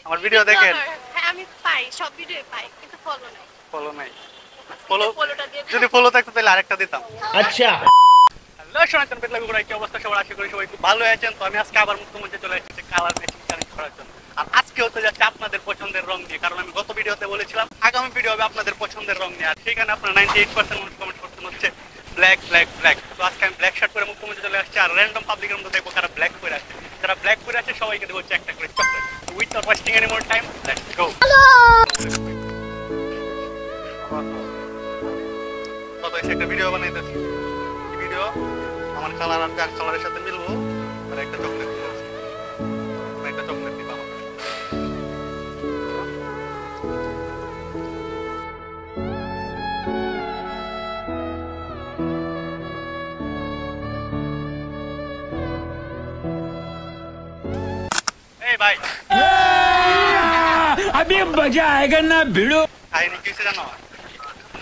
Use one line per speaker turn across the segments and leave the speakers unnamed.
আমার ভিডিও দেখেন?
হ্যাঁ আমি পাই, সব ভিডিও পাই কিন্তু ফলো নাই।
ফলো নাই?
ফলোটা দিয়ে
যদি ফলো থাকতো তাহলে আরেকটা দিতাম।
আচ্ছা।
হ্যালো সনাতন পেটলা গুড়া, কি অবস্থা সবার? আশা করি সবাই খুব ভালো আছেন। তো আমি আজকে আবার মুখ্যমন্ত্রী চলে এসেছি কালার ম্যাচিং চ্যালেঞ্জ করার জন্য। আর আজকে হতে যাচ্ছে আপনাদের পছন্দের রং নিয়ে, কারণ আমি গত ভিডিওতে বলেছিলাম আগামী ভিডিও হবে আপনাদের পছন্দের রং নিয়ে। আর সেখানে আপনার 98% মানুষ কমেন্ট করতে হচ্ছে ব্ল্যাক ব্ল্যাক ব্ল্যাক। তো আজকে আমি ব্ল্যাক শার্ট পরে মুখ্যমন্ত্রী চলে আসছে, আর র্যান্ডম পাবলিকের মধ্যে দেখবো কারা ব্ল্যাক করে আছে। যারা ব্ল্যাক করে আছে সবাইকে দেবো হচ্ছে একটা করে chocolate. Without wasting any more time, let's go. তো এসে একটা ভিডিও বানাইতেছি। ভিডিও আমার কালার আর যার কালারের সাথে মিলবো, আর একটা চকলেট দিবো। একটা চকলেট দিবো আমাকে। এই ভাই,
अभी मजा आएगा ना भिड़ो।
কাহিনী কি হয়েছে জানো?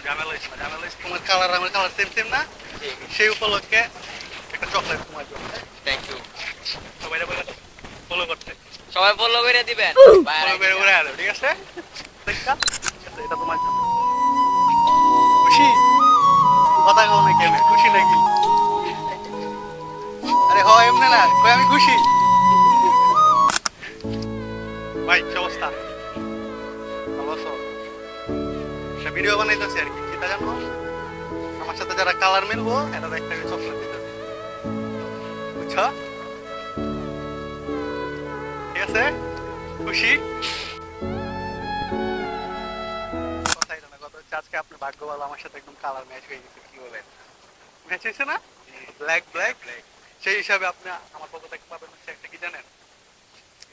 ঝামেলা হয়েছে না, ঝামেলা হয়েছে তোমার কালার আমার কালার সেম সেম না, সেই উপলক্ষে একটা চকলেট তোমার জন্য।
Thank you.
সবাই ফলো করতে,
সবাই ফলো করে দিবেন।
ফলো করে ঘুরে আলো, ঠিক আছে? ঠিক আছে, এটা তোমার জন্য। খুশি? কথা কও না কেন? খুশি নাকি? আরে হয় এমনি না, কই আমি খুশি। ভাই কি অবস্থা? ভালো আছো? একটা ভিডিও বানাইতেছি আর কি, কিটা জানো? আমার সাথে যারা কালার মিলবো এটা একটা করে চকলেট দিতে, বুঝছো? ঠিক আছে? খুশি? কথা এটা না, কথা হচ্ছে আজকে আপনি ভাগ্য ভালো, আমার সাথে একদম কালার ম্যাচ হয়ে গেছে। কি বলেন? ম্যাচ হয়েছে না? Black black black. সেই হিসাবে আপনি আমার পক্ষ থেকে পাবেন হচ্ছে একটা কি জানেন?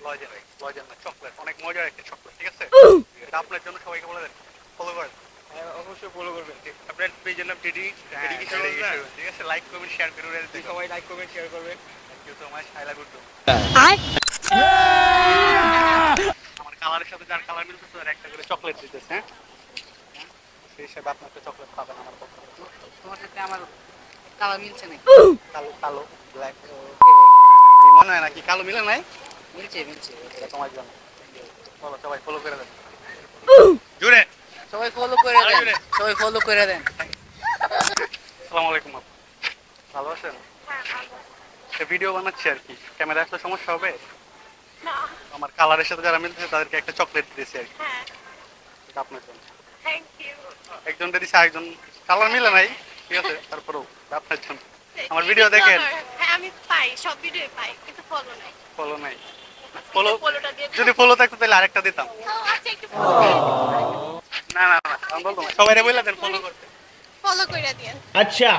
লজেন, লজেন না চকলেট, অনেক মজার একটা চকলেট, ঠিক আছে? এটা আপনার জন্য, সবাইকে বলে দেন ফলো করেন।
হ্যাঁ অবশ্যই ফলো করবেন।
আপনার পেজের নাম টিডি, ঠিক আছে? লাইক করবেন, শেয়ার করবেন,
সবাই লাইক করবেন, শেয়ার করবেন।
Thank you so much, I love you too. আমার কালারের সাথে যার কালার মিলছে তার একটা করে চকলেট দিতেছে, হ্যাঁ? সেই হিসাবে আপনি একটা চকলেট পাবেন আমার পক্ষ থেকে।
তোমার সাথে আমার কালার মিলছে নাকি?
কালো কালো ব্ল্যাক মনে হয় নাকি? কালো মিলে নাই?
মিলছে মিলছে।
এটা তোমার জন্য। বলো সবাই ফলো করে দেন জুড়ে।
সবাই ফলো করে দেন, সবাই ফলো করে দেন।
আসসালামু আলাইকুম আপু, ভালো আছেন?
হ্যাঁ ভালো।
একটা ভিডিও বানাচ্ছি আর কি, ক্যামেরা আসলে সমস্যা হবে?
না।
আমার কালারের সাথে যারা মিলতেছে তাদেরকে একটা চকলেট দিয়েছি আর কি,
হ্যাঁ
এটা আপনার জন্য।
Thank you.
একজনটা দিছে, আরেকজন কালার মিলে নাই, ঠিক আছে? তারপরেও এটা আপনার জন্য। আমার ভিডিও দেখেন?
হ্যাঁ আমি পাই, সব ভিডিও পাই কিন্তু ফলো নাই।
ফলো নাই? ফলো
ফলোটা দিয়ে
যদি ফলো থাকতো তাহলে আরেকটা দিতাম।
আচ্ছা একটু
না না না, আমি বলবো না, সবাই বলে দেন ফলো করতে।
ফলো করে দিয়েন।
अच्छा।